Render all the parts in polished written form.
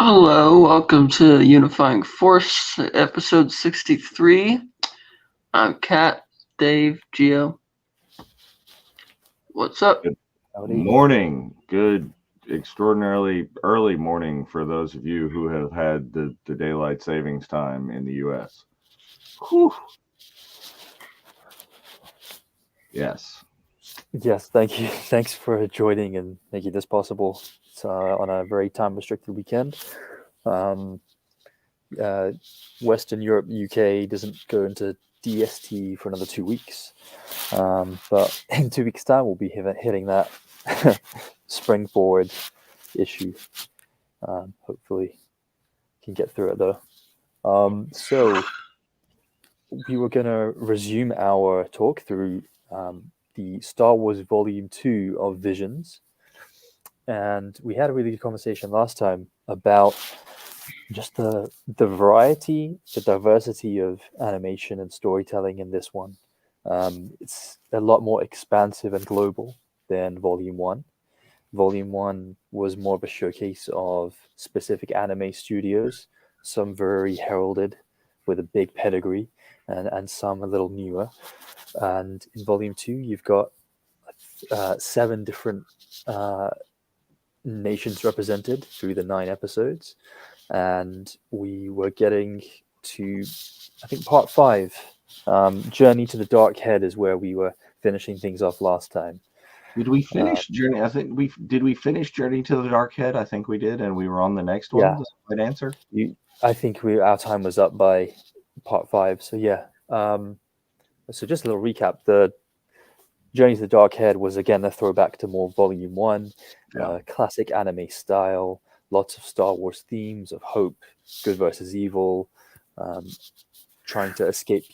Hello, welcome to Unifying Force, episode 63. I'm Cat, Dave, Gio. What's up? Good Howdy. morning. Good, extraordinarily early morning for those of you who have had the daylight savings time in the U.S. Whew. Yes. Yes, thank you. Thanks for joining and making this possible. It's on a very time-restricted weekend. Um, uh, Western Europe, UK doesn't go into DST for another 2 weeks. But in 2 weeks' time, we'll be hitting that spring forward issue. Hopefully, can get through it though. So we were going to resume our talk through the Star Wars Volume 2 of Visions. And we had a really good conversation last time about just the variety, the diversity of animation and storytelling in this one. It's a lot more expansive and global than Volume 1. Volume 1 was more of a showcase of specific anime studios, some very heralded with a big pedigree, and some a little newer. And in Volume 2, you've got 7 different nations represented through the 9 episodes. And we were getting to, I think, part 5. Journey to the Dark Head is where we were finishing things off last time. Did we finish Journey? I think we finish Journey to the Dark Head? I think we did, and we were on the next one. Yeah. Is that the right answer? I think our time was up by part 5. So yeah. So just a little recap. The Journey to the Dark Head was again a throwback to more Volume 1, Yeah. classic anime style, lots of Star Wars themes of hope, good versus evil, trying to escape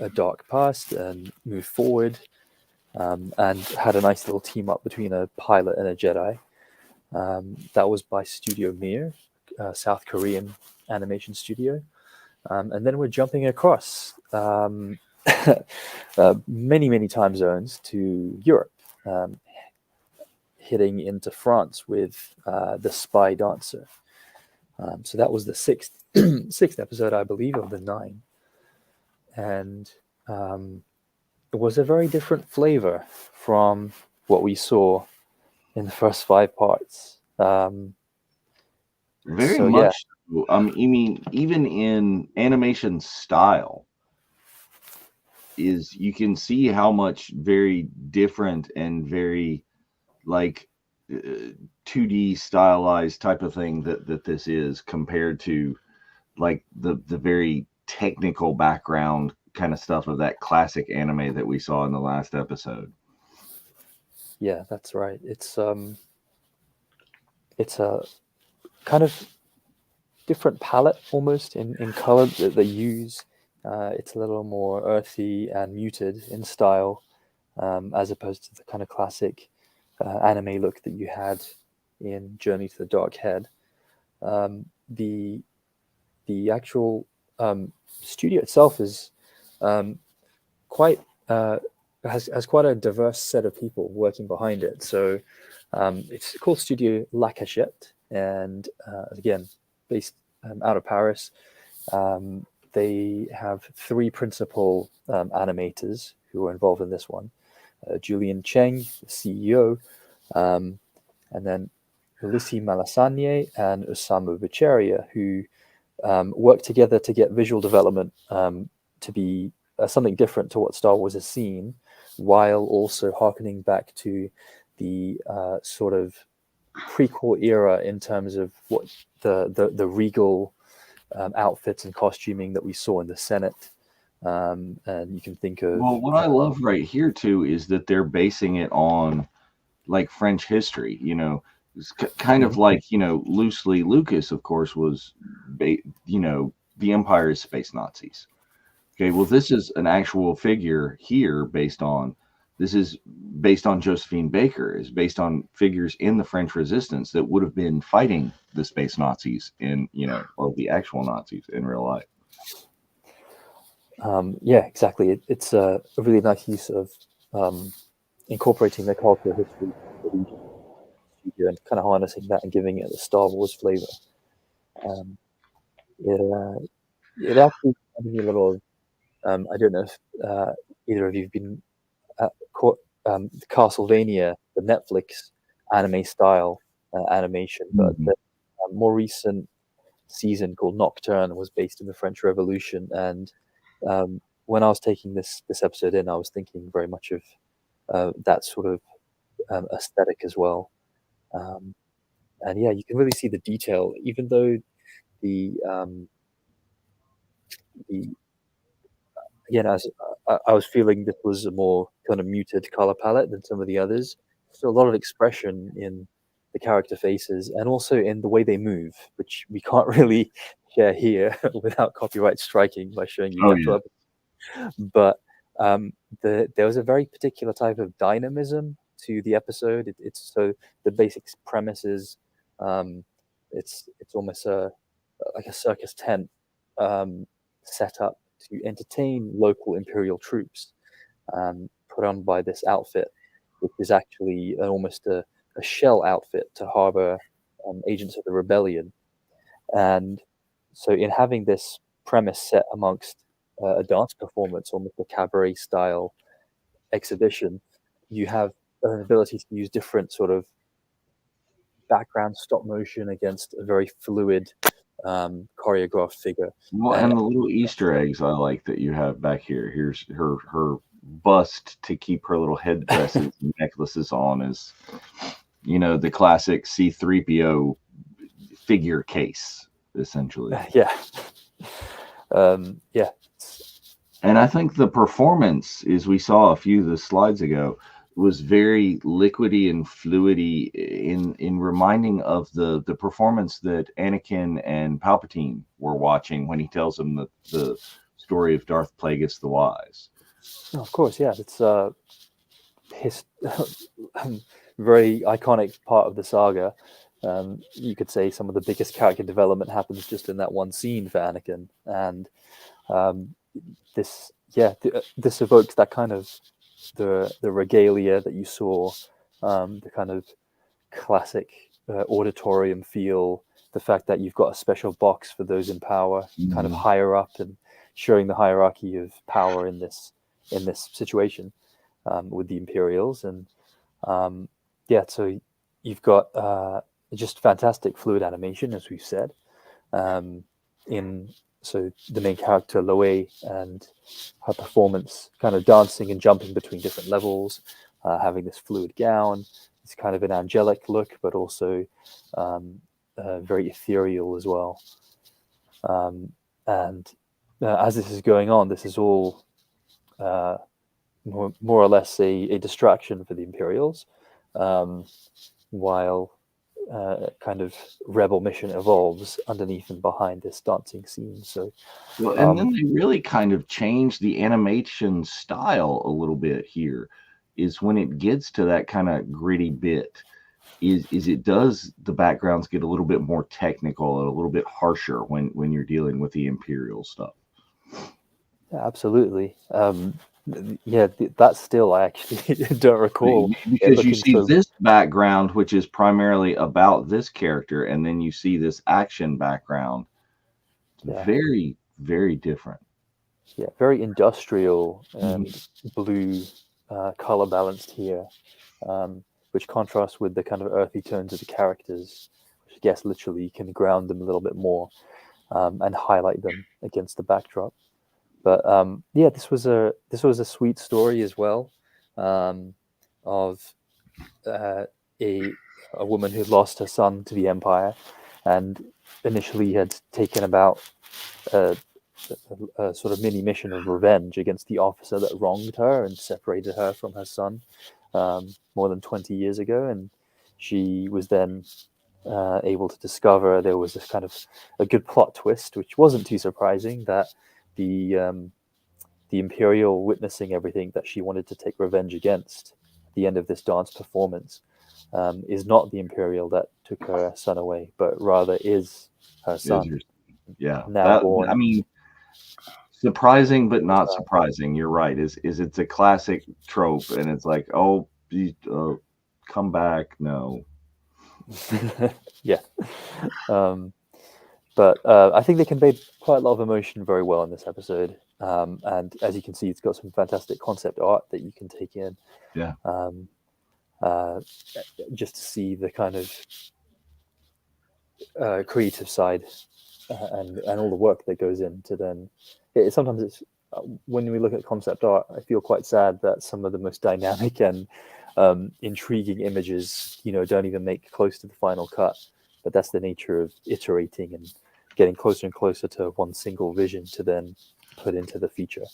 a dark past and move forward, and had a nice little team up between a pilot and a Jedi. That was by Studio Mir, South Korean animation studio. And then we're jumping across many time zones to Europe, hitting into France with the Spy Dancer. So that was the sixth episode, I believe, of the 9, and it was a very different flavor from what we saw in the first 5 parts. Very So, much. So. I mean, even in animation style, you can see how much very different and very like 2D stylized type of thing that this is compared to like the very technical background kind of stuff of that classic anime that we saw in the last episode. Yeah, that's right. It's a kind of different palette almost in color that they use. It's a little more earthy and muted in style, as opposed to the kind of classic anime look that you had in Journey to the Dark Head. The actual studio itself is quite has quite a diverse set of people working behind it. So it's called Studio La Cachette, and again, based out of Paris. They have 3 principal animators who are involved in this one. Julian Cheng, the CEO, and then Ulissi Malasagne and Osama Bucheria, who work together to get visual development to be something different to what Star Wars has seen, while also harkening back to the sort of prequel era in terms of what the regal outfits and costuming that we saw in the Senate. And you can think of... Well, what I love right here too is that they're basing it on like French history. It's kind of like loosely Lucas, of course, was the Empire is space Nazis. Okay, well, this is an actual figure here this is based on Josephine Baker, is based on figures in the French resistance that would have been fighting the space Nazis or the actual Nazis in real life. Yeah, exactly. It's a really nice use of incorporating the cultural history of the region and kind of harnessing that and giving it the Star Wars flavor. Um, it it actually reminded me a little of I don't know if either of you've been caught Castlevania, the Netflix anime style animation, but Mhm. the more recent season called Nocturne was based in the French Revolution, and when I was taking this episode in, I was thinking very much of that sort of aesthetic as well. Um, and yeah, you can really see the detail, even though the the again, as I was feeling this was a more kind of muted color palette than some of the others. So a lot of expression in the character faces and also in the way they move, which we can't really share here without copyright striking by showing you the Oh actual yeah. episode. But um, there was a very particular type of dynamism to the episode. It's so the basic premise is um, it's almost like a circus tent um, set up to entertain local imperial troops, put on by this outfit, which is actually almost a shell outfit to harbor agents of the rebellion. And so, in having this premise set amongst a dance performance, almost a cabaret style exhibition, you have an ability to use different sort of background stop motion against a very fluid choreographed figure. Well, And and the little Easter eggs I like that you have back here. Here's her bust to keep her little headdresses and necklaces on is, the classic C3PO figure case, essentially. yeah, yeah, And I think the performance, as we saw a few of the slides ago, was very liquidy and fluidy in reminding of the performance that Anakin and Palpatine were watching when he tells them the story of Darth Plagueis the Wise. no, of course, yeah, it's his very iconic part of the saga. You could say some of the biggest character development happens just in that one scene for Anakin, and um, this evokes that kind of the regalia that you saw, the kind of classic auditorium feel, the fact that you've got a special box for those in power, kind of Mhm. higher up, and showing the hierarchy of power in this situation with the Imperials, and um, yeah, so you've got just fantastic fluid animation, as we've said, um, in so the main character Loe and her performance, kind of dancing and jumping between different levels, having this fluid gown. It's kind of an angelic look, but also very ethereal as well. Um, and as this is going on, this is all uh, more or less a distraction for the Imperials, um, while kind of rebel mission evolves underneath and behind this dancing scene. So, Well, and um, then they really kind of changed the animation style a little bit here, is when it gets to that kind of gritty bit, is it does the backgrounds get a little bit more technical and a little bit harsher when you're dealing with the Imperial stuff. yeah, absolutely. Yeah, that still I actually don't recall it Because you looking see so. this background, which is primarily about this character, and then you see this action background. Yeah, Very, very different. yeah, very industrial Mhm. and blue color balanced here, which contrasts with the kind of earthy tones of the characters, which I guess literally can ground them a little bit more and highlight them against the backdrop. But yeah, this was a sweet story as well, um, of uh, a a woman who lost her son to the Empire, and initially had taken about a, a sort of mini mission of revenge against the officer that wronged her and separated her from her son more than 20 years ago, and she was then able to discover there was this kind of a good plot twist, which wasn't too surprising, that the Imperial witnessing everything that she wanted to take revenge against at the end of this dance performance is not the Imperial that took her son away, but rather is her Is son, your Yeah, now that I born. mean, surprising but not So, surprising. You're right. Is it's a classic trope, and it's like, oh, come back. No, yeah. Um, But I think they conveyed quite a lot of emotion very well in this episode. And as you can see, it's got some fantastic concept art that you can take in. Yeah. Just to see the kind of creative side and all the work that goes into then. Sometimes it's when we look at concept art, I feel quite sad that some of the most dynamic and intriguing images, don't even make close to the final cut. But that's the nature of iterating and getting closer and closer to one single vision to then put into the feature.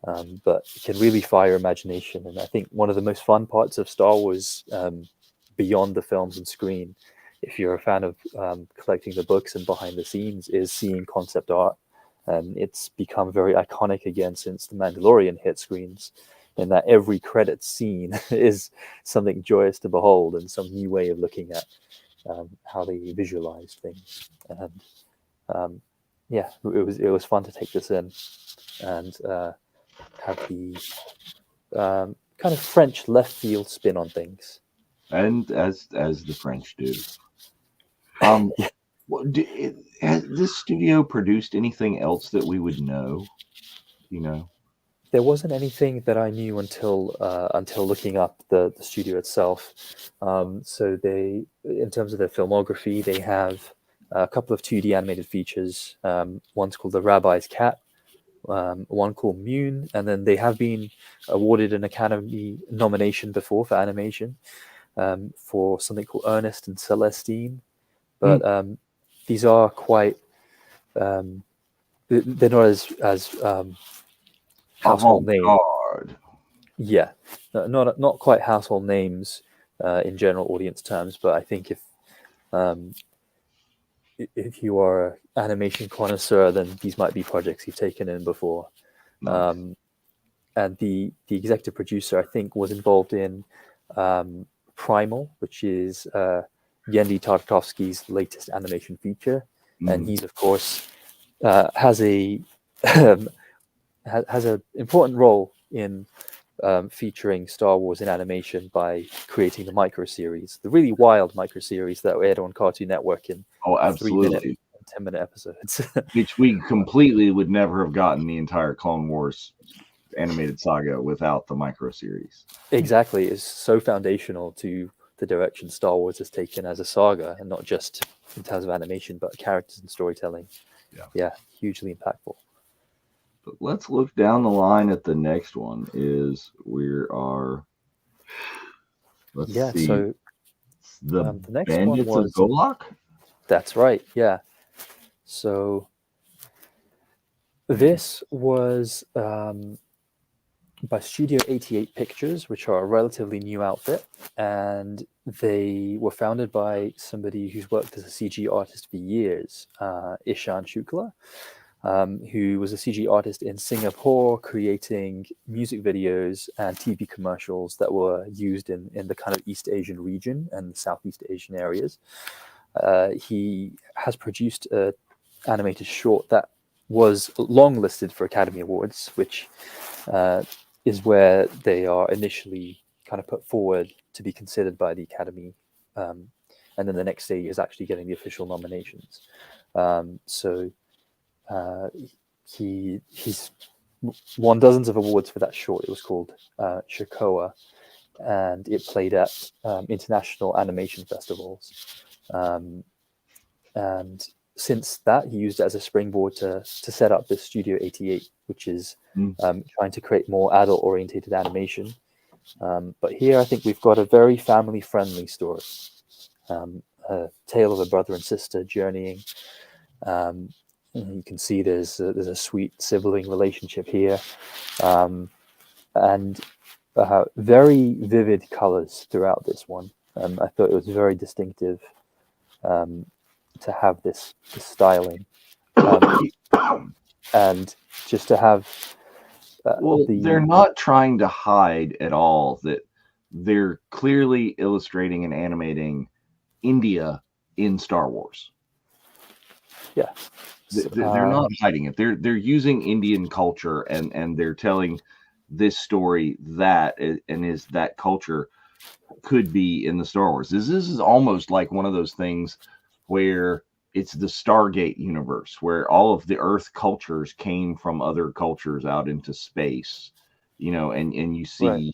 But it can really fire imagination. And I think one of the most fun parts of Star Wars, beyond the films and screen, if you're a fan of collecting the books and behind the scenes, is seeing concept art. And it's become very iconic again since The Mandalorian hit screens, in that every credit scene is something joyous to behold and some new way of looking at how they visualize things. And yeah, it was fun to take this in and have the kind of French left field spin on things. And as the French do. Yeah. Has this studio produced anything else that we would know? There wasn't anything that I knew until looking up the studio itself. So they, in terms of their filmography, they have a couple of 2D animated features. One's called The Rabbi's Cat, one called Mune, and then they have been awarded an Academy nomination before for animation for something called Ernest and Celestine. But these are quite they're not as household names. Yeah, not quite household names in general audience terms, but I think if you are an animation connoisseur, then these might be projects you've taken in before. Nice. And the executive producer, I think, was involved in Primal, which is Yendi Tartakovsky's latest animation feature, and he's of course has a has an important role in featuring Star Wars in animation by creating the micro series, the really wild micro series that aired on Cartoon Network in 3-minute, 10-minute episodes. Which we completely would never have gotten the entire Clone Wars animated saga without the micro series. Exactly, it's so foundational to the direction Star Wars has taken as a saga, and not just in terms of animation, but characters and storytelling. Yeah, hugely impactful. But let's look down the line at the next one. Let's see. So the next Bandits one was of Golak? That's right, yeah. So this was by Studio 88 Pictures, which are a relatively new outfit, and they were founded by somebody who's worked as a CG artist for years, Ishan Shukla, who was a CG artist in Singapore, creating music videos and TV commercials that were used in the kind of East Asian region and the Southeast Asian areas. He has produced an animated short that was longlisted for Academy Awards, which is where they are initially kind of put forward to be considered by the Academy. And then the next stage is actually getting the official nominations. He's won dozens of awards for that short. It was called Shakoa, and it played at international animation festivals. And since that, he used it as a springboard to set up this Studio 88, which is trying to create more adult-oriented animation. But here, I think we've got a very family-friendly story. A tale of a brother and sister journeying. You can see there's a sweet sibling relationship here, and very vivid colors throughout this one. I thought it was very distinctive to have this styling, and just to have. They're not trying to hide at all that they're clearly illustrating and animating India in Star Wars. Yeah. They're not hiding it. They're using Indian culture and they're telling this story that culture could be in the Star Wars. This is almost like one of those things where it's the Stargate universe where all of the Earth cultures came from other cultures out into space, and you Right. see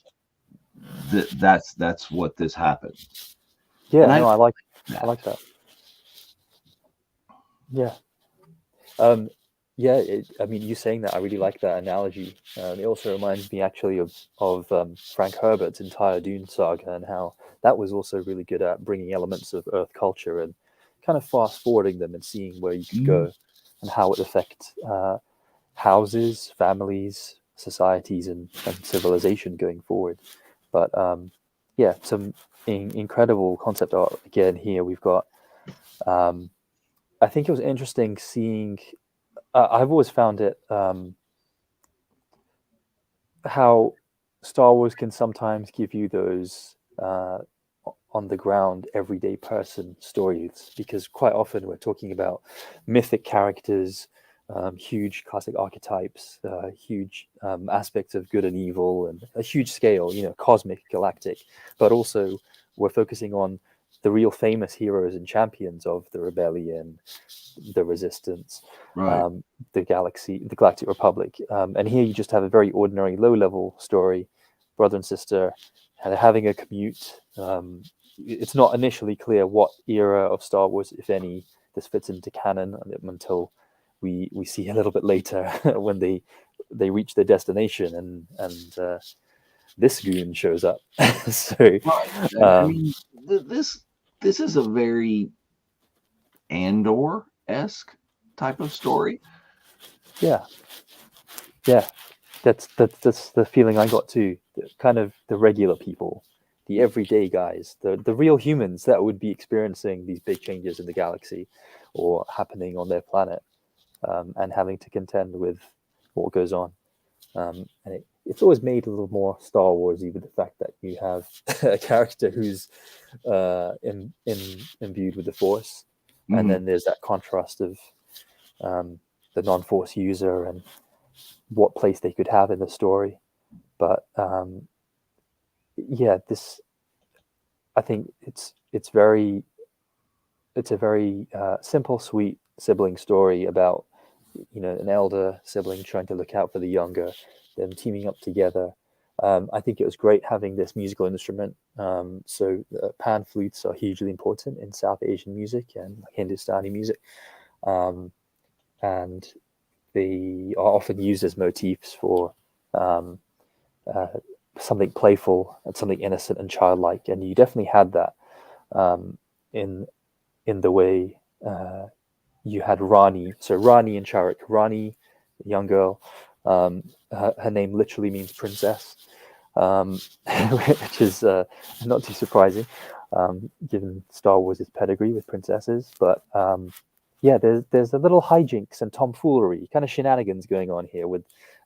that's what this happens. Yeah, And I no, I like like that. that. Yeah. Um, yeah, I mean, you saying that, I really like that analogy. It also reminds me actually of Frank Herbert's entire Dune saga and how that was also really good at bringing elements of Earth culture and kind of fast forwarding them and seeing where you could Mhm. go and how it affects houses, families, societies, and civilization going forward. But yeah, some incredible concept art again here. We've got. I think it was interesting seeing. I've always found it how Star Wars can sometimes give you those on the ground, everyday person stories, because quite often we're talking about mythic characters, huge classic archetypes, huge aspects of good and evil, and a huge scale, cosmic, galactic, but also we're focusing on the real famous heroes and champions of the rebellion, the resistance, Right. the Galactic Republic. And here you just have a very ordinary, low-level story, brother and sister, and having a commute. It's not initially clear what era of Star Wars, if any, this fits into canon until we see a little bit later when they reach their destination and this goon shows up. So Right. I um, mean, this is a very Andor-esque type of story. yeah, yeah, that's the feeling I got too. Kind of the regular people, the everyday guys, the real humans that would be experiencing these big changes in the galaxy or happening on their planet, and having to contend with what goes on. And it's always made a little more Star Warsy with the fact that you have a character who's imbued with the Force, and Mhm. then there's that contrast of the non-Force user and what place they could have in the story. But yeah, this I think it's a very simple, sweet sibling story about an elder sibling trying to look out for the younger, them teaming up together. I think it was great having this musical instrument. So pan flutes are hugely important in South Asian music and Hindustani music, um, and they are often used as motifs for um, uh, something playful and something innocent and childlike. And you definitely had that um, in the way you had Rani. So Rani and Charik. Rani, young girl. Her name literally means princess, which is not too surprising, given Star Wars' pedigree with princesses. But yeah, there's a little hijinks and tomfoolery, kind of shenanigans going on here with.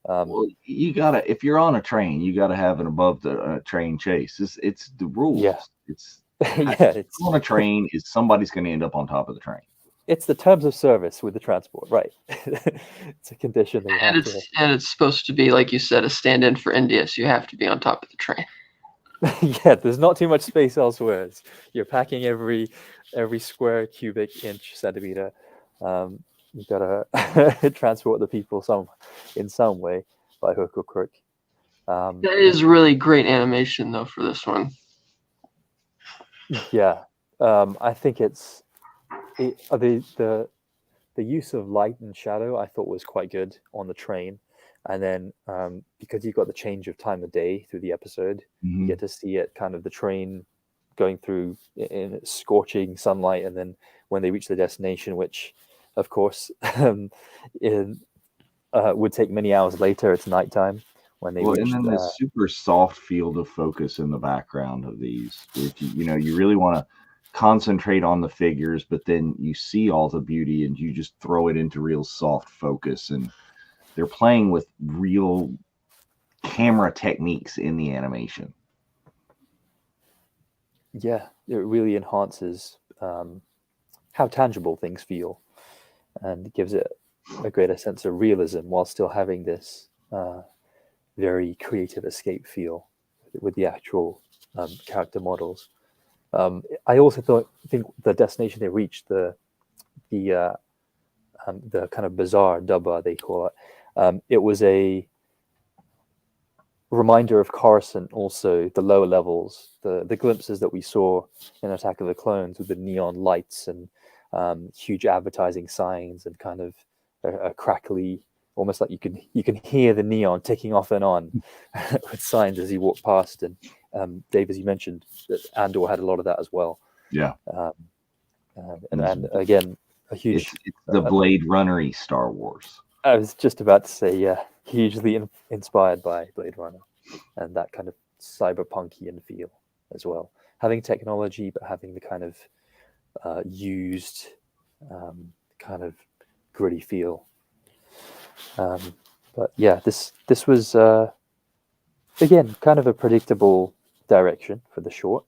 Well, you gotta if you're on a train, you gotta have an above the train chase. It's the Yeah, rules. It's yeah, on a train is somebody's going to end up on top of the train. it's the terms of service with the transport, right? It's a condition that you And have to. it's supposed to be, like you said, a stand-in for India, so you have to be on top of the train. Yeah, there's not too much space elsewhere. You're packing every square cubic inch centimeter. You gotta transport the people in some way by hook or crook. That is really great animation, though, for this one. Yeah, I think the use of light and shadow I thought was quite good on the train, and then because you got the change of time of day through the episode, you Mm-hmm. get to see it kind of the train going through in scorching sunlight, and then when they reach the destination, which of course in, would take many hours later, it's nighttime when they Well, and reached. then this super soft field of focus in the background of these, which you really want to concentrate on the figures, but then you see all the beauty and you just throw it into real soft focus, and they're playing with real camera techniques in the animation. Yeah, it really enhances how tangible things feel and gives it a greater sense of realism while still having this very creative escape feel with the actual character models. I also think the destination they reached, the the kind of bizarre Dubba, they call it. It was a reminder of Coruscant, also the lower levels, the glimpses that we saw in Attack of the Clones with the neon lights and huge advertising signs and kind of a crackly, almost like you can hear the neon ticking off and on with signs as you walk past. And Dave, as you mentioned, that Andor had a lot of that as well. Yeah. And again, a huge. It's the Blade Runner-y Star Wars. I was just about to say, yeah, hugely inspired by Blade Runner and that kind of cyberpunkian feel as well. Having technology, but having the kind of used, kind of gritty feel. But yeah, this was again kind of a predictable direction for the short,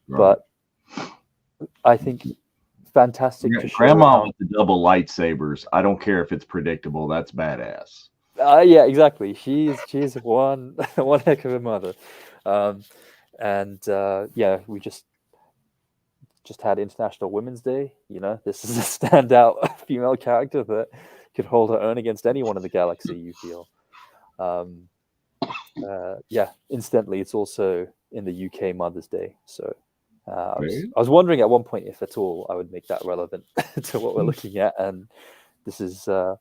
Right. but I think fantastic to show Grandma with the double lightsabers. I don't care if it's predictable. That's badass. Yeah, exactly. She's one heck of a mother, and yeah, we just had International Women's Day. You know, this is a standout female character that could hold her own against anyone in the galaxy. You feel, yeah. Incidentally, it's also in the UK Mother's Day, so. I was wondering at one point if at all I would make that relevant to what we're looking at, and this is a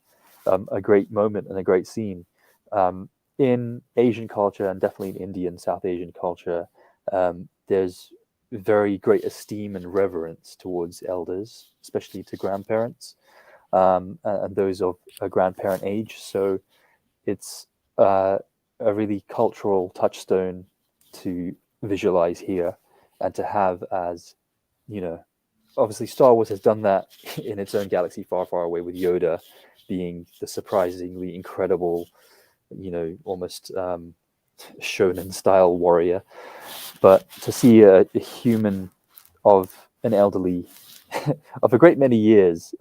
great moment and a great scene. In Asian culture, and definitely in Indian, South Asian culture, there's very great esteem and reverence towards elders, especially to grandparents, and those of a grandparent age. So it's a really cultural touchstone to visualize here. And to have as, you know, obviously Star Wars has done that in its own galaxy far, far away with Yoda being the surprisingly incredible, you know, almost shonen style warrior. But to see a human of an elderly, of a great many years,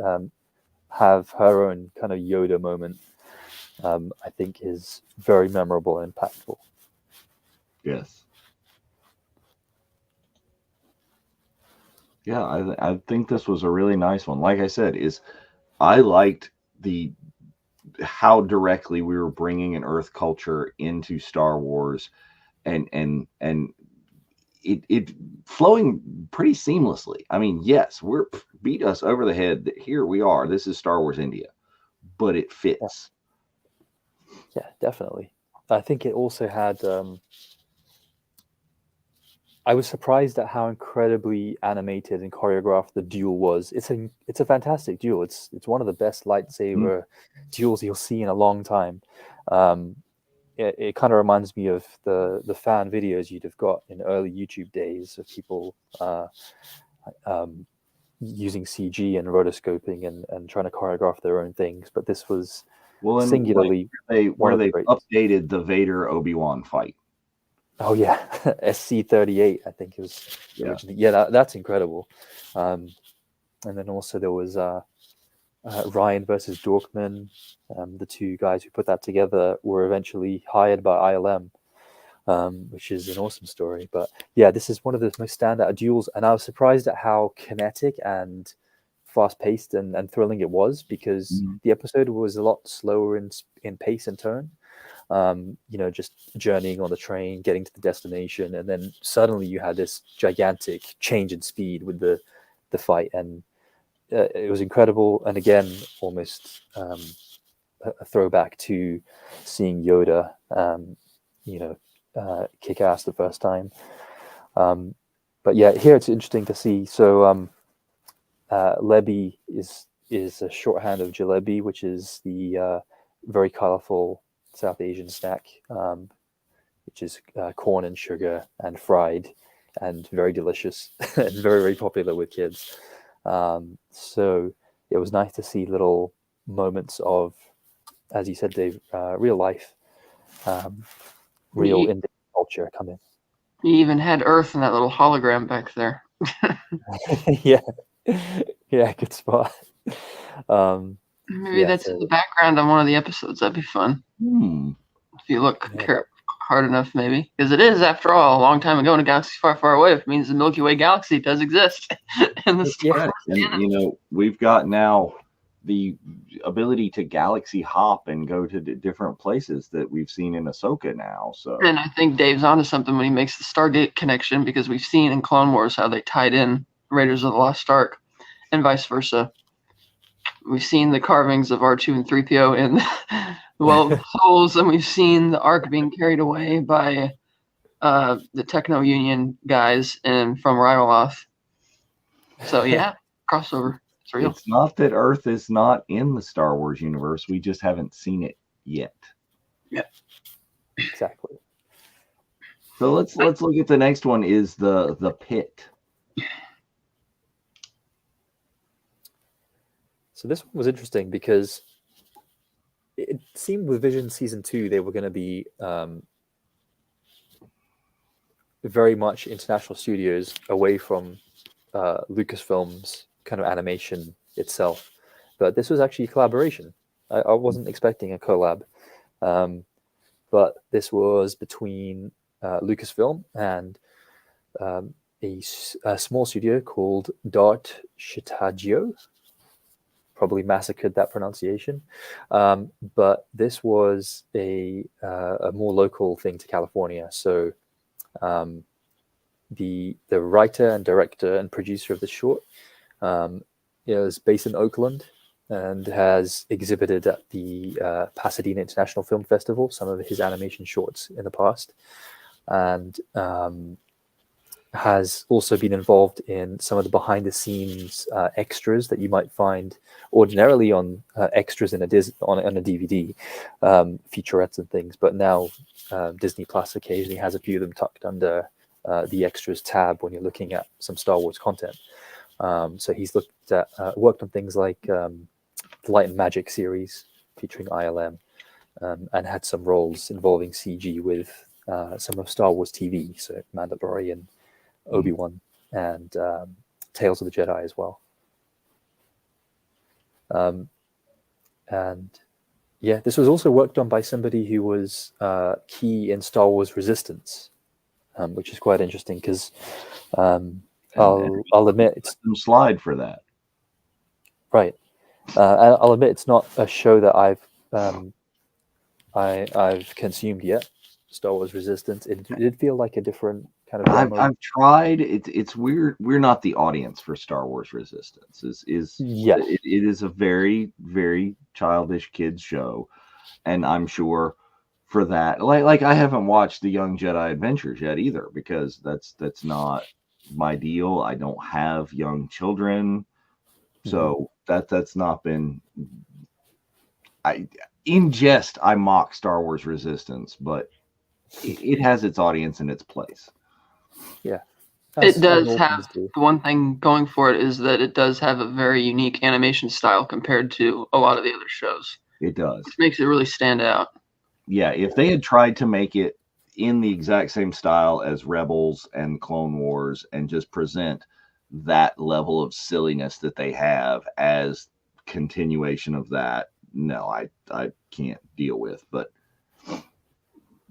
have her own kind of Yoda moment, I think is very memorable and impactful. Yes. Yeah, I think this was a really nice one. Like I said, I liked how directly we were bringing an Earth culture into Star Wars, and it flowing pretty seamlessly. I mean, yes, we're beat us over the head. Here we are. This is Star Wars India, but it fits. Yeah, definitely. I think it also had. I was surprised at how incredibly animated and choreographed the duel was. It's a fantastic duel. It's one of the best lightsaber duels you'll see in a long time. It kind of reminds me of the fan videos you'd have got in early YouTube days of people using CG and rotoscoping and trying to choreograph their own things. But this was singularly where they updated the Vader Obi-Wan fight. Oh yeah, SC-38, I think it was originally. Yeah, that's incredible. And then also there was Ryan versus Dorkman. The two guys who put that together were eventually hired by ILM, which is an awesome story. But yeah, this is one of the most standout duels, and I was surprised at how kinetic and fast-paced and thrilling it was, because the episode was a lot slower in pace and tone. You know, just journeying on the train, getting to the destination, and then suddenly you had this gigantic change in speed with the fight, and it was incredible. And again, almost a throwback to seeing Yoda, you know, kick ass the first time. But yeah, here it's interesting to see. So Lebi is a shorthand of jalebi, which is the very colorful South Asian snack, which is corn and sugar and fried and very delicious and very, very popular with kids. So it was nice to see little moments of, as you said, Dave, real life, real Indian culture come in. You even had Earth in that little hologram back there. Yeah, good spot. Maybe that's in the background on one of the episodes. That'd be fun. If you look careful. hard enough, maybe, because it is, after all, a long time ago in a galaxy far, far away. It means the Milky Way galaxy does exist in the Star Yeah. Wars And canon. we've got now the ability to galaxy hop and go to different places that we've seen in Ahsoka now. So And I think Dave's onto something when he makes the Stargate connection, because we've seen in Clone Wars how they tied in Raiders of the Lost Ark and vice versa. We've seen the carvings of R2 and 3PO in the Well of the Souls, and we've seen the Ark being carried away by the Techno Union guys and from Rivaloth. So yeah, crossover. It's real. it's not that Earth is not in the Star Wars universe. We just haven't seen it yet. Yeah. Exactly. So let's look at the next one. Is the pit. So this one was interesting because it seemed with Vision Season 2 they were going to be very much international studios away from Lucasfilm's kind of animation itself. But this was actually a collaboration. I wasn't expecting a collab. But this was between Lucasfilm and a small studio called Dart Shitagio. Probably massacred that pronunciation. But this was a more local thing to California. So the writer and director and producer of the short is based in Oakland and has exhibited at the Pasadena International Film Festival some of his animation shorts in the past, and has also been involved in some of the behind-the-scenes extras that you might find ordinarily on extras in on a DVD, featurettes and things. But now Disney Plus occasionally has a few of them tucked under the extras tab when you're looking at some Star Wars content. So he's worked on things like the Light and Magic series featuring ILM, and had some roles involving CG with some of Star Wars TV, so Mandalorian, Obi-Wan, and Tales of the Jedi as well. And yeah, this was also worked on by somebody who was key in Star Wars Resistance, which is quite interesting because I'll admit it's some slide for that. Right. I'll admit it's not a show that I've consumed yet. Star Wars Resistance. It did feel like a different kind of demo. I've tried. It's weird. We're not the audience for Star Wars Resistance. Yeah. It is a very, very childish kids show, and I'm sure for that, like I haven't watched the Young Jedi Adventures yet either, because that's not my deal. I don't have young children, so that's not been. In jest, I mock Star Wars Resistance, but it has its audience in its place. Yeah. It does have the one thing going for it is that it does have a very unique animation style compared to a lot of the other shows. It does. Which makes it really stand out. Yeah, if they had tried to make it in the exact same style as Rebels and Clone Wars and just present that level of silliness that they have as continuation of that, no, I can't deal with. But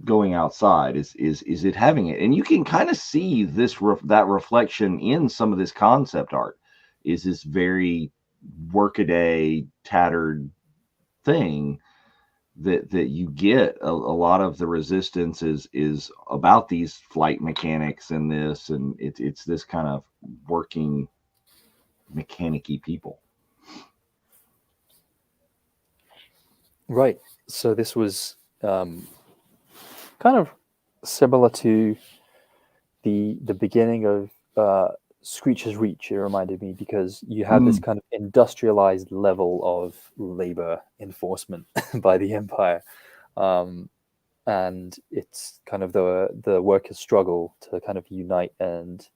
going outside is it having it, and you can kind of see that reflection in some of this concept art. Is this very workaday tattered thing that you get a lot of the Resistance is about these flight mechanics and this, and it's this kind of working mechanic-y people. Right. So this was kind of similar to the beginning of Screech's Reach. It reminded me, because you have this kind of industrialized level of labor enforcement by the Empire, and it's kind of the workers' struggle to kind of unite and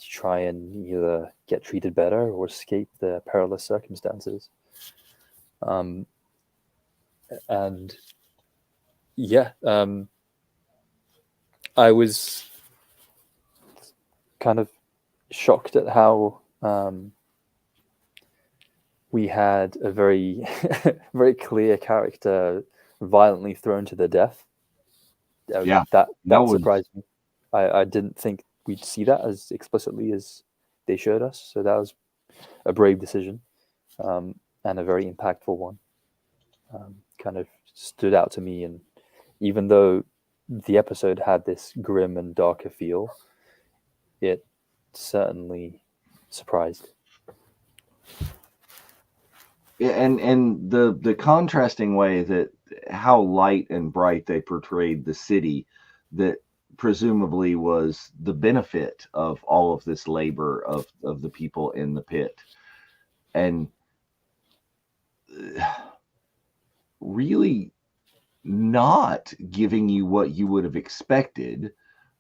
try and either get treated better or escape the perilous circumstances. And yeah, I was kind of shocked at how we had a very very clear character violently thrown to the death Yeah, that that was surprised me. I didn't think we'd see that as explicitly as they showed us. So that was a brave decision, and a very impactful one. Kind of stood out to me, and even though the episode had this grim and darker feel, it certainly surprised. yeah, and the contrasting way that how light and bright they portrayed the city, that presumably was the benefit of all of this labor of the people in the pit, and really not giving you what you would have expected,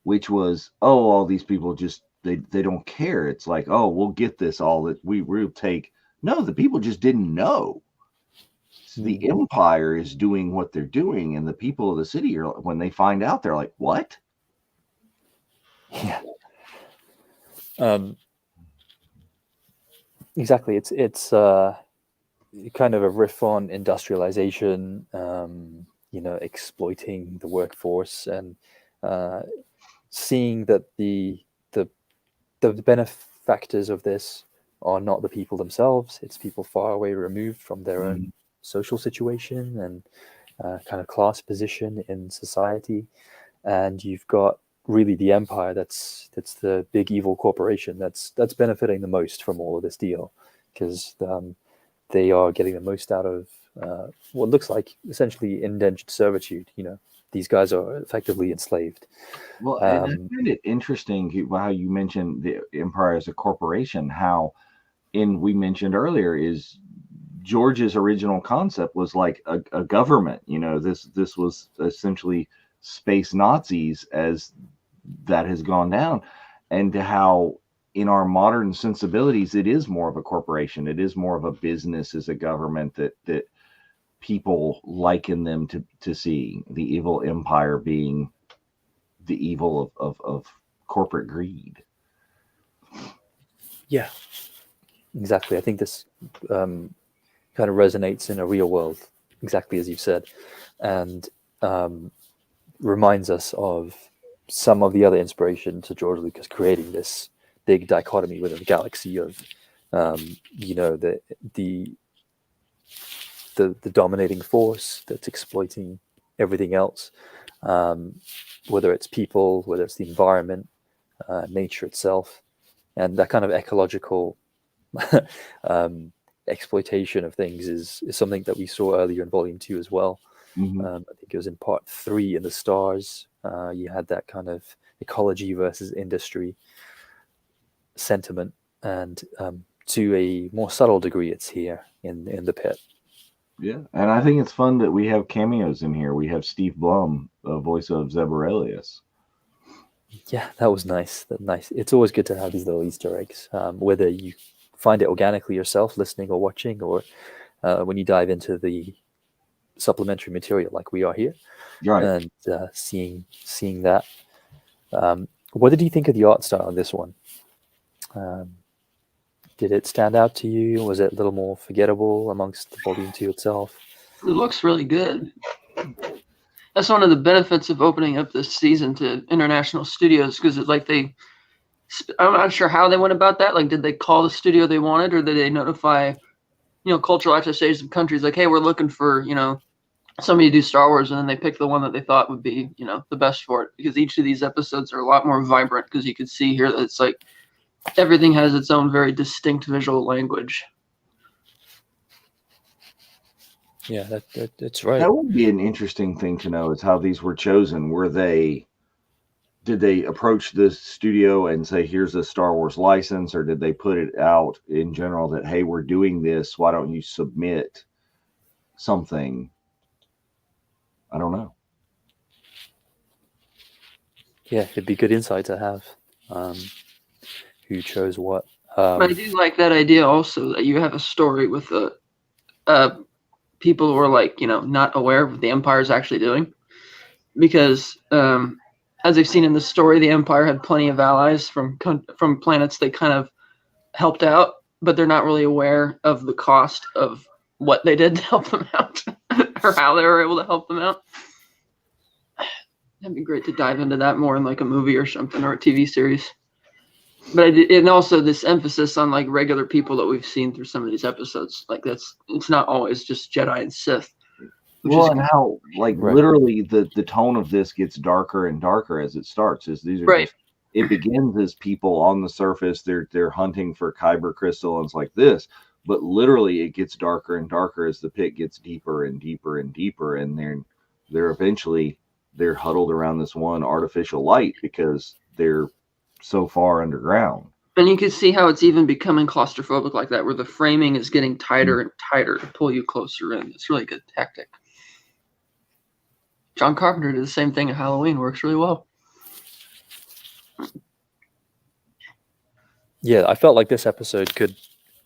which was, oh, all these people just they don't care. It's like, oh, we'll get this all that we'll take. No, the people just didn't know. So the empire is doing what they're doing, and the people of the city are, when they find out, they're like, what? Yeah. Exactly. It's kind of a riff on industrialization, exploiting the workforce, and seeing that the benefactors of this are not the people themselves. It's people far away removed from their own social situation and kind of class position in society. And you've got really the empire that's the big evil corporation that's benefiting the most from all of this deal, because they are getting the most out of what looks like essentially indentured servitude. These guys are effectively enslaved. Well, and I find it interesting how you mentioned the empire as a corporation. How, we mentioned earlier, is George's original concept was like a government. This was essentially space Nazis, as that has gone down, and how in our modern sensibilities it is more of a corporation. It is more of a business as a government that people liken them to see the evil empire being the evil of corporate greed. Yeah, exactly. I think this kind of resonates in a real world, exactly as you've said, and reminds us of some of the other inspiration to George Lucas creating this big dichotomy within the galaxy of, the dominating force that's exploiting everything else, whether it's people, whether it's the environment, nature itself, and that kind of ecological exploitation of things is something that we saw earlier in Volume 2 as well. I think it was in Part 3 in the Stars. You had that kind of ecology versus industry sentiment, and to a more subtle degree, it's here in the pit. Yeah, and I think it's fun that we have cameos in here. We have Steve Blum, the voice of Zeb Orrelios. Yeah, that was nice. Nice. It's always good to have these little Easter eggs, whether you find it organically yourself, listening or watching, or when you dive into the supplementary material like we are here, Right. and seeing that. What did you think of the art style of this one? Did it stand out to you? Was it a little more forgettable amongst the Volume 2 itself? It looks really good. That's one of the benefits of opening up this season to international studios, because it's like I'm not sure how they went about that. Like, did they call the studio they wanted, or did they notify, cultural attachés of countries like, hey, we're looking for, somebody to do Star Wars, and then they picked the one that they thought would be, the best for it, because each of these episodes are a lot more vibrant, because you could see here that it's like everything has its own very distinct visual language. Yeah, that's right. That would be an interesting thing to know, is how these were chosen. Did they approach the studio and say, here's a Star Wars license, or did they put it out in general that, hey, we're doing this, why don't you submit something? I don't know. Yeah, it'd be good insight to have. Who chose what? I do like that idea also, that you have a story with people who are like, not aware of what the Empire is actually doing, because as they've seen in the story, the Empire had plenty of allies from planets they kind of helped out, but they're not really aware of the cost of what they did to help them out or how they were able to help them out. That'd be great to dive into that more in like a movie or something, or a TV series. But and also this emphasis on like regular people that we've seen through some of these episodes. Like it's not always just Jedi and Sith. Well, and how like Right. literally the tone of this gets darker and darker as it starts. Is these are Right. just it begins as people on the surface, they're hunting for kyber crystal and it's like this, but literally it gets darker and darker as the pit gets deeper and deeper and deeper, and they're eventually they're huddled around this one artificial light because they're so far underground. And you can see how it's even becoming claustrophobic like that, where the framing is getting tighter and tighter to pull you closer in. It's really good tactic. John Carpenter did the same thing at Halloween. Works really well. Yeah, I felt like this episode could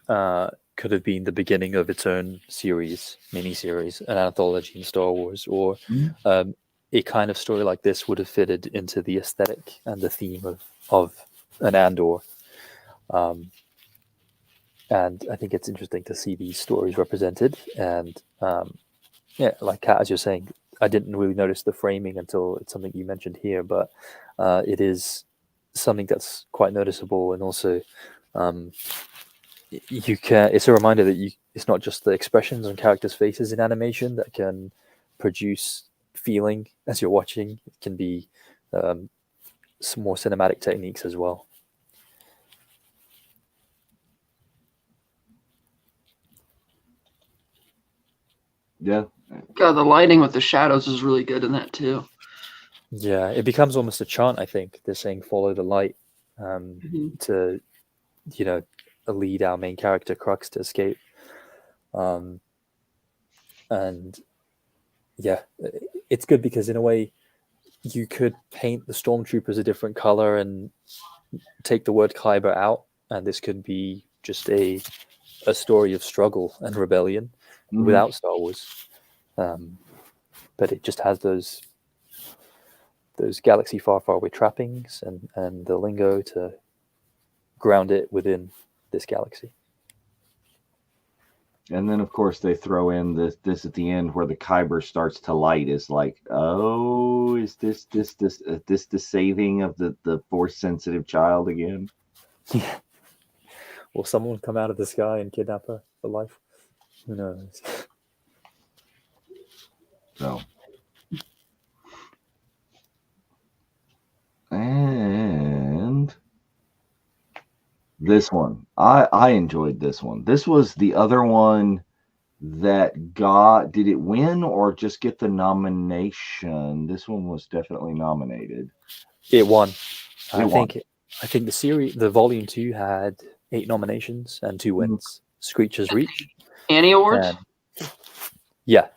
have been the beginning of its own series, mini-series, an anthology in Star Wars, or a kind of story like this would have fitted into the aesthetic and the theme of an Andor. And I think it's interesting to see these stories represented. And yeah, like Kat, as you're saying, I didn't really notice the framing until it's something you mentioned here, but it is something that's quite noticeable. And also, you can. It's a reminder that it's not just the expressions on characters' faces in animation that can produce feeling as you're watching. It can be some more cinematic techniques as well. Yeah. God, the lighting with the shadows is really good in that too. Yeah, it becomes almost a chant. I think they're saying "follow the light" to, lead our main character Crux to escape. And yeah, it's good because in a way, you could paint the stormtroopers a different color and take the word Kyber out, and this could be just a story of struggle and rebellion without Star Wars. But it just has those galaxy far, far away trappings and the lingo to ground it within this galaxy. And then, of course, they throw in this at the end where the Kyber starts to light. Is like, oh, is this the saving of the force sensitive child again? Yeah. Will someone come out of the sky and kidnap her for life? Who knows? So, and this one, I enjoyed this one. This was the other one that did it win or just get the nomination? This one was definitely nominated. It won. I think the volume 2 had 8 nominations and 2 wins. Screech's Reach. Annie Awards? Yeah.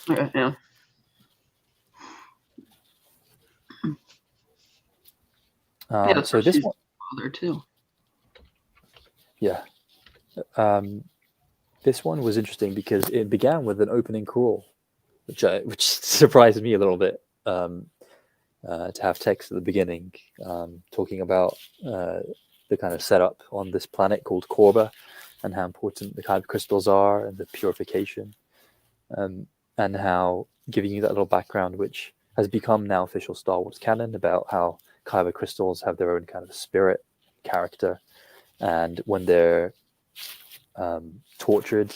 Yeah. So this one there too. Yeah. This one was interesting because it began with an opening crawl, which surprised me a little bit. To have text at the beginning talking about the kind of setup on this planet called Korba and how important the kyber crystals are and the purification, and how giving you that little background, which has become now official Star Wars canon, about how kyber crystals have their own kind of spirit, character, and when they're tortured,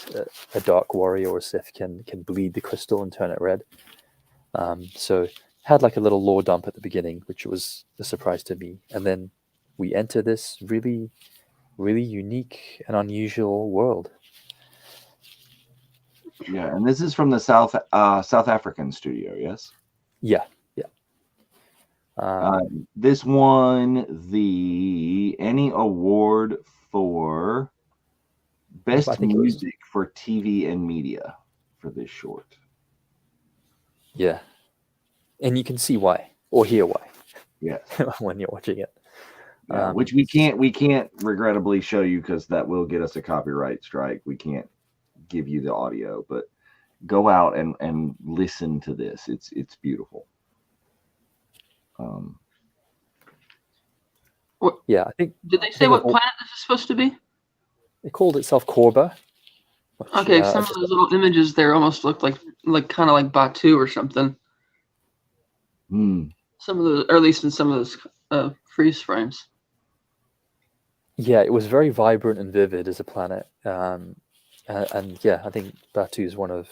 a dark warrior or a Sith can bleed the crystal and turn it red. So had like a little lore dump at the beginning, which was a surprise to me, and then we enter this really, really unique and unusual world. Yeah, and this is from the South African studio, yes. Yeah. This won the Annie Award for Best Music for TV and Media for this short. Yeah. And you can see why, or hear why. Yeah. When you're watching it. Yeah, which we can't regrettably show you because that will get us a copyright strike. We can't give you the audio, but go out and listen to this. It's beautiful. Yeah, I think. Did they say what planet this is supposed to be? It called itself Korba. Okay, some of those little images there almost looked like kind of like Batu or something. Some of the, or at least in some of those freeze frames. Yeah, it was very vibrant and vivid as a planet. And yeah, I think Batu is one of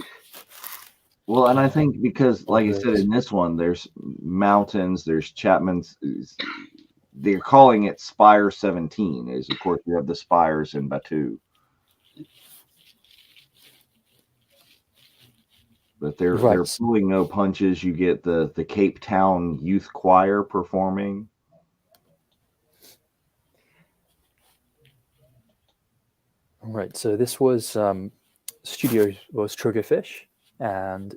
Well, and I think because, one like of I said, those. in this one, there's mountains, there's Chapman's. They're calling it Spire 17. Is of course you have the spires in Batu, but they're Right. pulling no punches. You get the Cape Town Youth Choir performing. Right. So this was studio was Triggerfish, and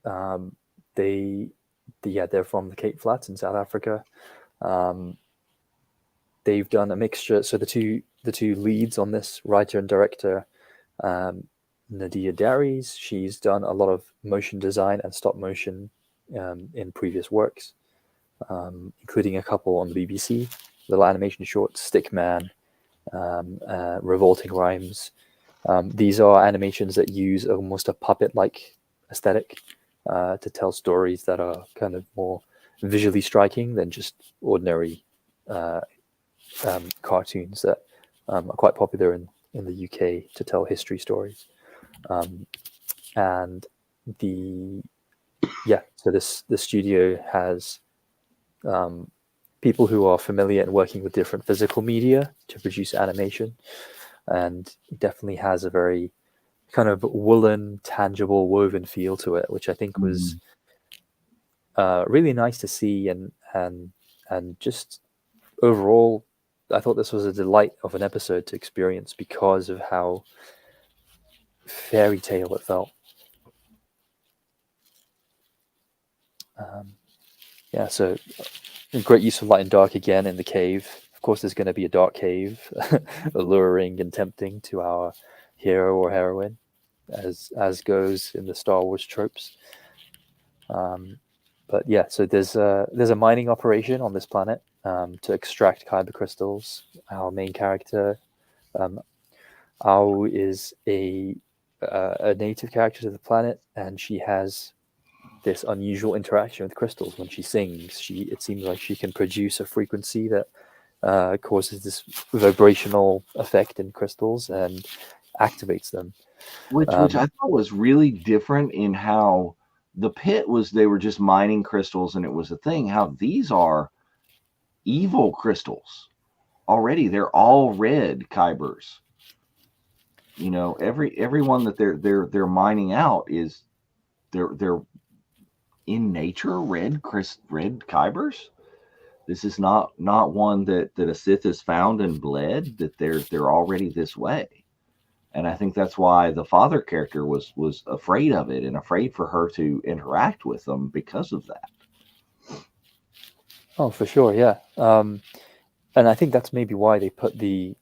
um, they, yeah, they're from the Cape Flats in South Africa. Um, they've done a mixture. So the two leads on this, writer and director, Nadia Darius, she's done a lot of motion design and stop motion in previous works, including a couple on the BBC, little animation shorts, Stickman, Revolting Rhymes. These are animations that use almost a puppet-like aesthetic to tell stories that are kind of more visually striking than just ordinary cartoons that are quite popular in the UK to tell history stories. And the yeah, so the studio has people who are familiar and working with different physical media to produce animation, and definitely has a very kind of woolen, tangible, woven feel to it, which I think was really nice to see, and just overall, I thought this was a delight of an episode to experience because of how fairy tale it felt. Yeah, so great use of light and dark again in the cave. Of course, there's going to be a dark cave, alluring and tempting to our hero or heroine, as goes in the Star Wars tropes. But yeah, so there's a mining operation on this planet to extract kyber crystals. Our main character, Ao, is a native character to the planet, and she has this unusual interaction with crystals. When she sings, it seems like she can produce a frequency that causes this vibrational effect in crystals and activates them. Which I thought was really different in how the pit was. They were just mining crystals, and it was a thing. How these are evil crystals already. They're all red kybers. You know, everyone that they're mining out is they're in nature red kybers. This is not one that a Sith has found and bled. That they're already this way. And I think that's why the father character was afraid of it and afraid for her to interact with them because of that. Oh, for sure, yeah. And I think that's maybe why they put the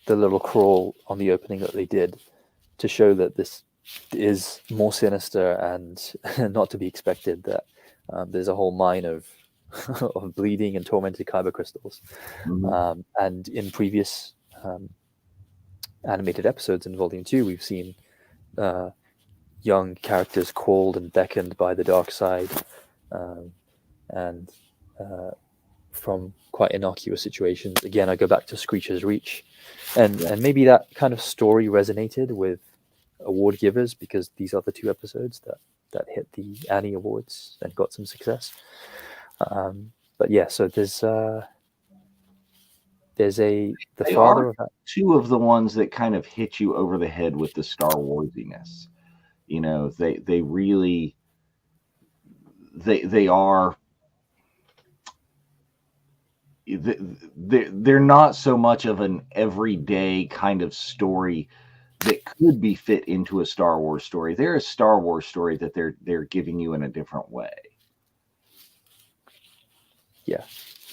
little crawl on the opening that they did, to show that this is more sinister and not to be expected. That there's a whole mine of of bleeding and tormented kyber crystals. Mm-hmm. And in previous animated episodes in Volume 2, we've seen young characters called and beckoned by the dark side, and from quite innocuous situations. Again, I go back to Screecher's Reach, and maybe that kind of story resonated with award givers, because these are the two episodes that hit the Annie Awards and got some success. But yeah, so there's the They are father of that. two of the ones that kind of hit you over the head with the Star Warsiness. You know, they really they are they're not so much of an everyday kind of story that could be fit into a Star Wars story. They're a Star Wars story that they're giving you in a different way. Yeah,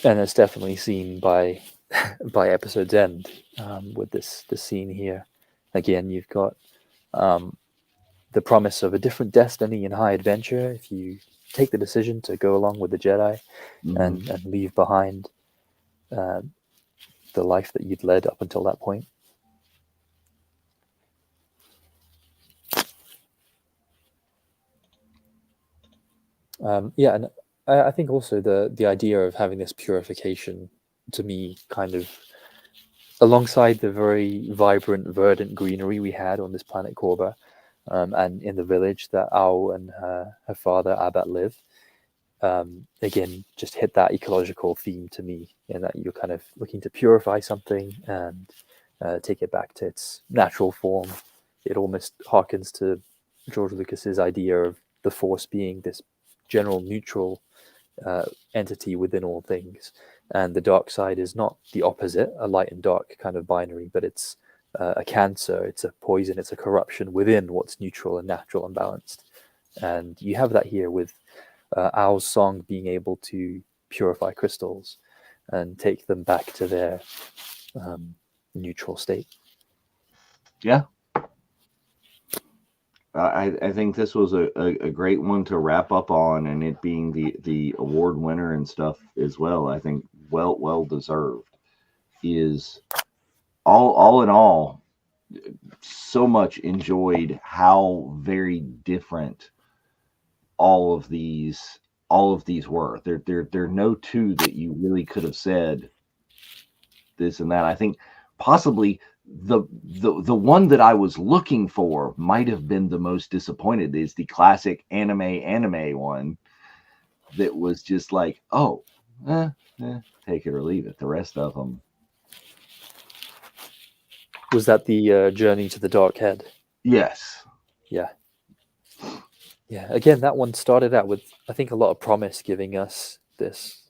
and it's definitely seen by by episode's end, with this scene here. Again, you've got the promise of a different destiny and high adventure if you take the decision to go along with the Jedi, Mm-hmm. and leave behind uh, the life that you'd led up until that point. Yeah, and I think also the idea of having this purification, to me, kind of alongside the very vibrant, verdant greenery we had on this planet Korba, and in the village that Ao and her father Abbat live. Again, just hit that ecological theme to me, in that you're kind of looking to purify something and take it back to its natural form. It almost harkens to George Lucas's idea of the Force being this general neutral entity within all things, and the dark side is not the opposite, a light and dark kind of binary, but it's a cancer, it's a poison, it's a corruption within what's neutral and natural and balanced. And you have that here with Ao's song being able to purify crystals and take them back to their neutral state. Yeah. I think this was a great one to wrap up on, and it being the award winner and stuff as well. I think well deserved. Is all in all, so much enjoyed how very different all of these were. There are no two that you really could have said this and that. I think possibly the one that I was looking for might have been the most disappointed is the classic anime one that was just like, oh, take it or leave it. The rest of them. Was that the Journey to the Dark Head? Yes. Yeah. Yeah. Again, that one started out with, I think, a lot of promise, giving us this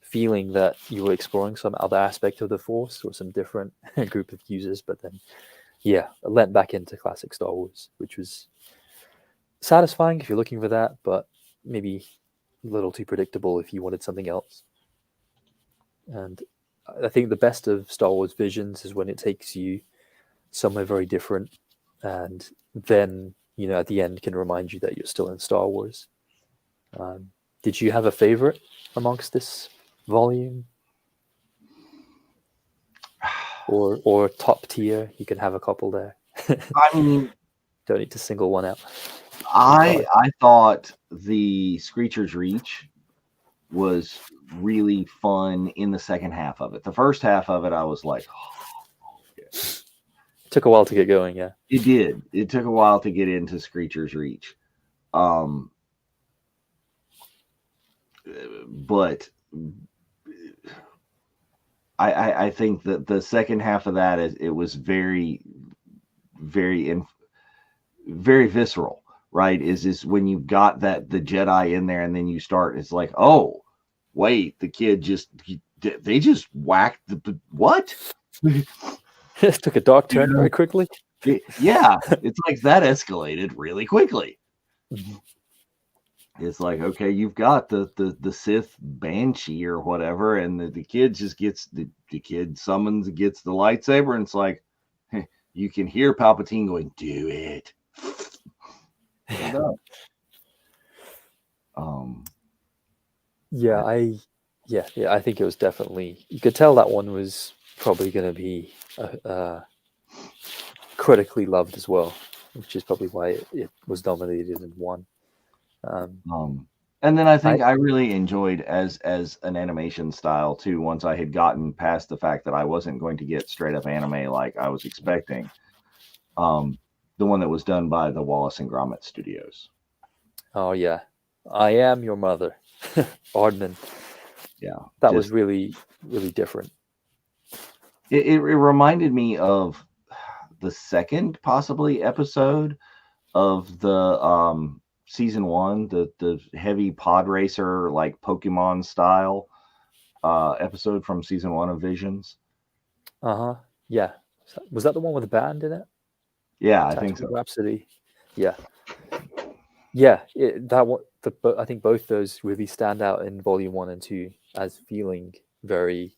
feeling that you were exploring some other aspect of the Force or some different group of users, but then, yeah, it lent back into classic Star Wars, which was satisfying if you're looking for that, but maybe a little too predictable if you wanted something else. And I think the best of Star Wars Visions is when it takes you somewhere very different, and then, you know, at the end can remind you that you're still in Star Wars. Did you have a favorite amongst this volume, or top tier? You can have a couple there. I mean, don't need to single one out. I thought the Screecher's Reach was really fun in the second half of it. The first half of it, I was like, oh, yeah. It took a while to get going. Yeah, it did. It took a while to get into Screecher's Reach. But I think that the second half of that it was very, very very visceral, right? Is when you got the Jedi in there, and then you start, it's like, oh wait, the kid they just whacked the what? it took a dark turn very quickly. Yeah, it's like that escalated really quickly. Mm-hmm. It's like, okay, you've got the Sith Banshee or whatever, and the kid just gets the kid summons, gets the lightsaber, and it's like, you can hear Palpatine going, "Do it." Yeah, I think it was definitely, you could tell that one was probably going to be critically loved as well, which is probably why it was nominated and won. And then I think I really enjoyed as an animation style too, once I had gotten past the fact that I wasn't going to get straight up anime like I was expecting. The one that was done by the Wallace and Gromit Studios. Oh yeah, I Am Your Mother, Aardman. Yeah, that was really, really different. It reminded me of the second possibly episode of the season 1, the heavy pod racer, like Pokemon style episode from season 1 of Visions. Yeah, was that the one with the band in it? Yeah, I think so. Rhapsody. Yeah. That one. I think both those really stand out in volume 1 and 2 as feeling very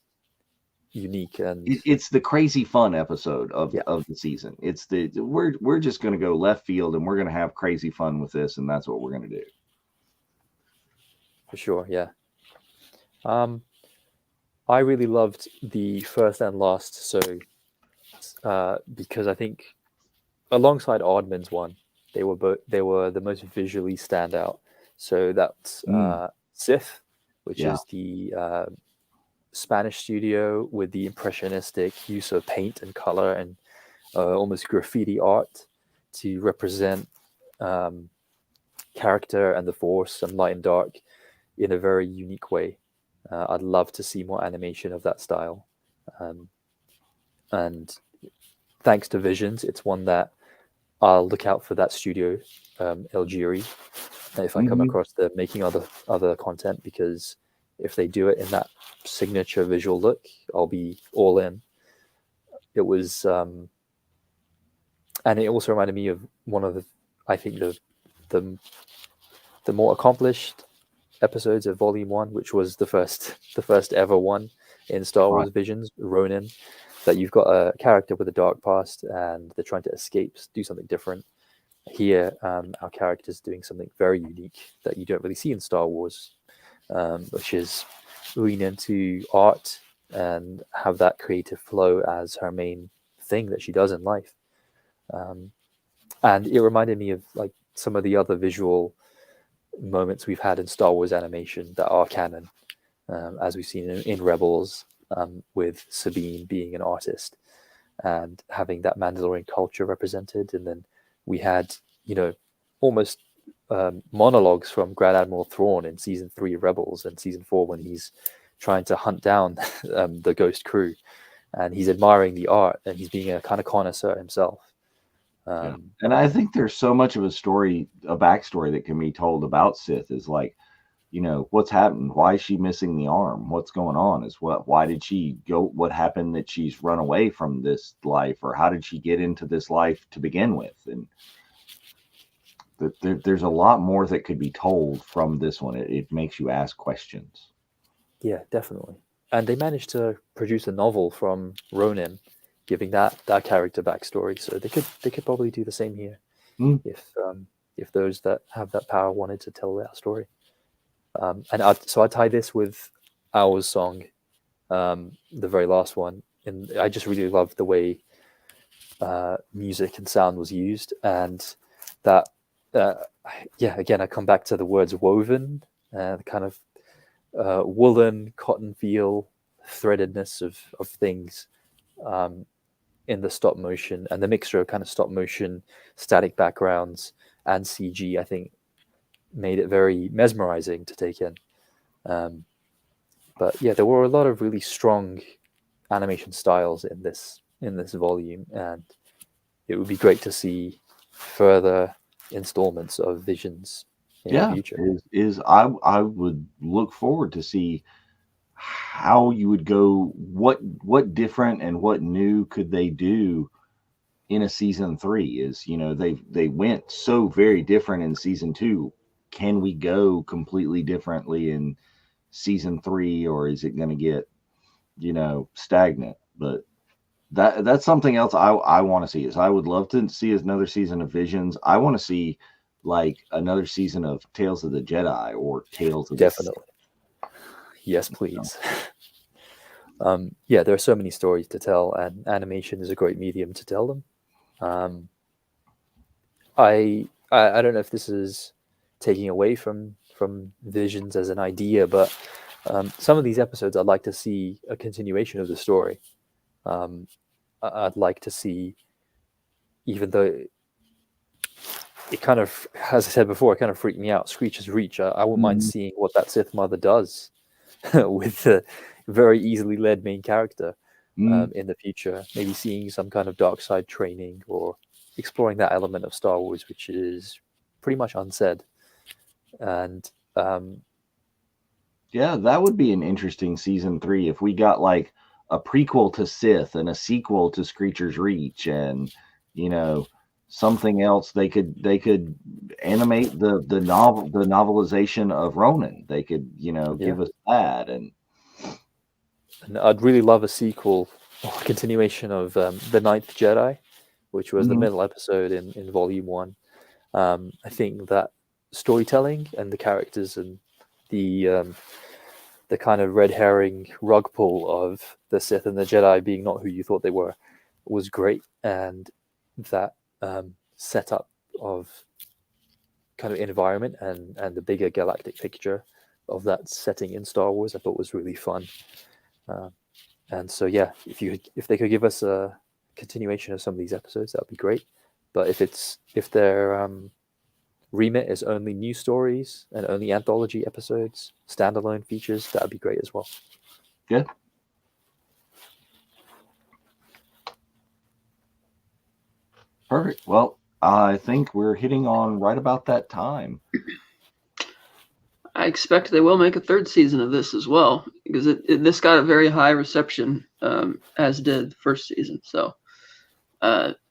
unique, and it's the crazy fun episode of the season. It's we're just going to go left field, and we're going to have crazy fun with this, and that's what we're going to do. For sure, yeah. I really loved the first and last, so because I think alongside Oddman's one, they were the most visually standout. So that's Sith, which Yeah. is the Spanish studio with the impressionistic use of paint and color and almost graffiti art to represent character and the Force and light and dark in a very unique way. I'd love to see more animation of that style. And thanks to Visions, it's one that I'll look out for that studio, El Giri, if I come Mhm. across them making other content, because if they do it in that signature visual look, I'll be all in. It was, and it also reminded me of one of the, I think the the more accomplished episodes of Volume One, which was the first ever one in Star Right. Wars Visions, Ronin. That you've got a character with a dark past and they're trying to escape, do something different. Here, our character's doing something very unique that you don't really see in Star Wars, which is lean into art and have that creative flow as her main thing that she does in life. And it reminded me of like some of the other visual moments we've had in Star Wars animation that are canon, as we've seen in Rebels, with Sabine being an artist and having that Mandalorian culture represented. And then we had, almost monologues from Grand Admiral Thrawn in season 3 of Rebels and season 4 when he's trying to hunt down the Ghost crew, and he's admiring the art and he's being a kind of connoisseur himself. Yeah. And I think there's so much of a backstory that can be told about Sith is like, what's happened? Why is she missing the arm? What's going on? Why did she go? What happened that she's run away from this life, or how did she get into this life to begin with? And there's a lot more that could be told from this one. It makes you ask questions. Yeah, definitely. And they managed to produce a novel from Ronin, giving that character backstory. So they could probably do the same here, Mm. if those that have that power wanted to tell that story. So I tie this with Our's song, the very last one, and I just really loved the way music and sound was used, and that uh, yeah, again I come back to the words woven, the kind of woolen cotton feel, threadedness of things in the stop motion, and the mixture of kind of stop motion, static backgrounds, and CG, I think made it very mesmerizing to take in. But yeah, there were a lot of really strong animation styles in this volume, and it would be great to see further installments of Visions in the Yeah, future. I would look forward to see how you would go, what different and what new could they do in a season 3. Is they went so very different in season 2. Can we go completely differently in season 3, or is it going to get stagnant? But that's something else I want to see. Is I would love to see another season of Visions. I want to see like another season of Tales of the Jedi or Tales of the Sith. Definitely. Yes, please. Yeah, there are so many stories to tell, and animation is a great medium to tell them. I don't know if this is taking away from Visions as an idea, but some of these episodes I'd like to see a continuation of the story. I'd like to see, even though it kind of, as I said before, it kind of freaked me out. Screech's Reach. I wouldn't mind Mhm. seeing what that Sith mother does with the very easily led main character Mm. in the future. Maybe seeing some kind of dark side training or exploring that element of Star Wars, which is pretty much unsaid. And Yeah, that would be an interesting season 3 if we got like a prequel to Sith and a sequel to Screecher's Reach, and something else. They could animate the novelization of Ronin. They could yeah, give us that. And and I'd really love a sequel or continuation of The Ninth Jedi, which was the Mhm. middle episode in Volume 1. I think that storytelling and the characters and the kind of red herring rug pull of the Sith and the Jedi being not who you thought they were was great, and that setup of kind of environment and the bigger galactic picture of that setting in Star Wars, I thought was really fun. And so yeah, if they could give us a continuation of some of these episodes, that would be great. But if their remit is only new stories and only anthology episodes, standalone features, that would be great as well. Yeah. Perfect. Well, I think we're hitting on right about that time. I expect they will make a third season of this as well, because this got a very high reception, as did the first season. So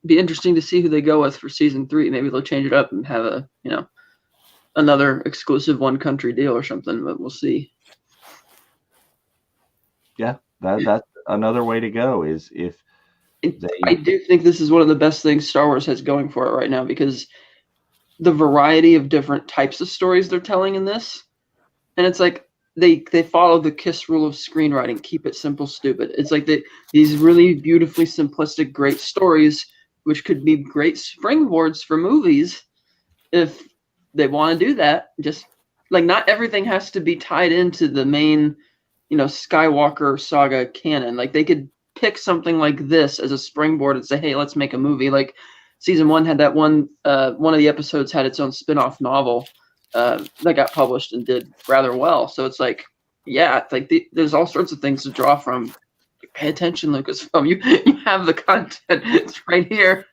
be interesting to see who they go with for season 3. Maybe they'll change it up and have a another exclusive one country deal or something, but we'll see. Yeah, that's another way to go, is if I do think this is one of the best things Star Wars has going for it right now, because the variety of different types of stories they're telling in this, and it's like they follow the KISS rule of screenwriting: keep it simple, stupid. It's like these really beautifully simplistic, great stories, which could be great springboards for movies if they want to do that. Just like, not everything has to be tied into the main, Skywalker saga canon. Like, they could pick something like this as a springboard and say, hey, let's make a movie. Like season 1 had that one of the episodes had its own spin-off novel that got published and did rather well. So it's like, yeah, like there's all sorts of things to draw from. Pay attention, Lucasfilm. You have the content. It's right here.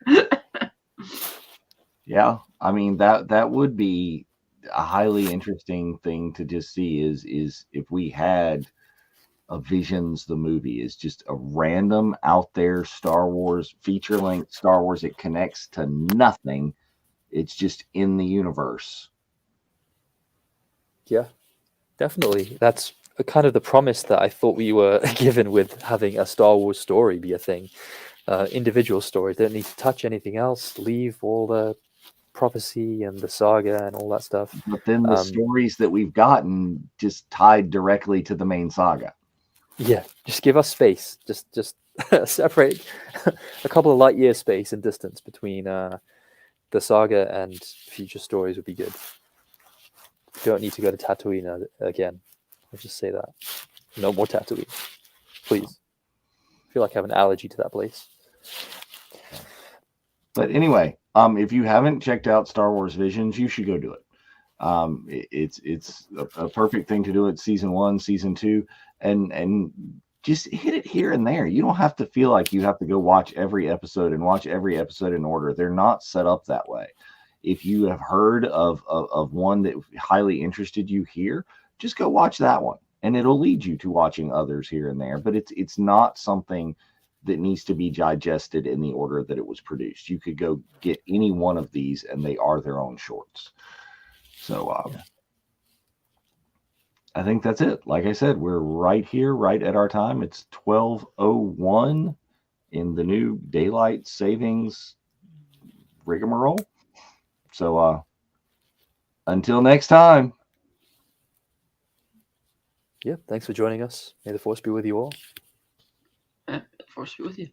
Yeah, I mean, that would be a highly interesting thing to just see, is if we had a Visions the movie, is just a random out there Star Wars feature length Star Wars. It connects to nothing. It's just in the universe. Yeah, definitely. That's kind of the promise that I thought we were given with having a Star Wars story be a thing. Individual stories don't need to touch anything else. Leave all the prophecy and the saga and all that stuff. But then the stories that we've gotten just tied directly to the main saga. Yeah, just give us space. Just separate a couple of light year space and distance between the saga and future stories would be good. You don't need to go to Tatooine again. I'll just say that. No more Tatooine, please. I feel like I have an allergy to that place. But anyway, if you haven't checked out Star Wars Visions, you should go do it. It's a perfect thing to do at season 1, season 2, and just hit it here and there. You don't have to feel like you have to go watch every episode in order. They're not set up that way. If you have heard of one that highly interested you here, just go watch that one, and it'll lead you to watching others here and there. But it's not something that needs to be digested in the order that it was produced. You could go get any one of these, and they are their own shorts. So I think that's it. Like I said, we're right here, right at our time. It's 12:01 in the new daylight savings rigmarole. So until next time. Yeah, thanks for joining us. May the Force be with you all. Yeah, Force be with you.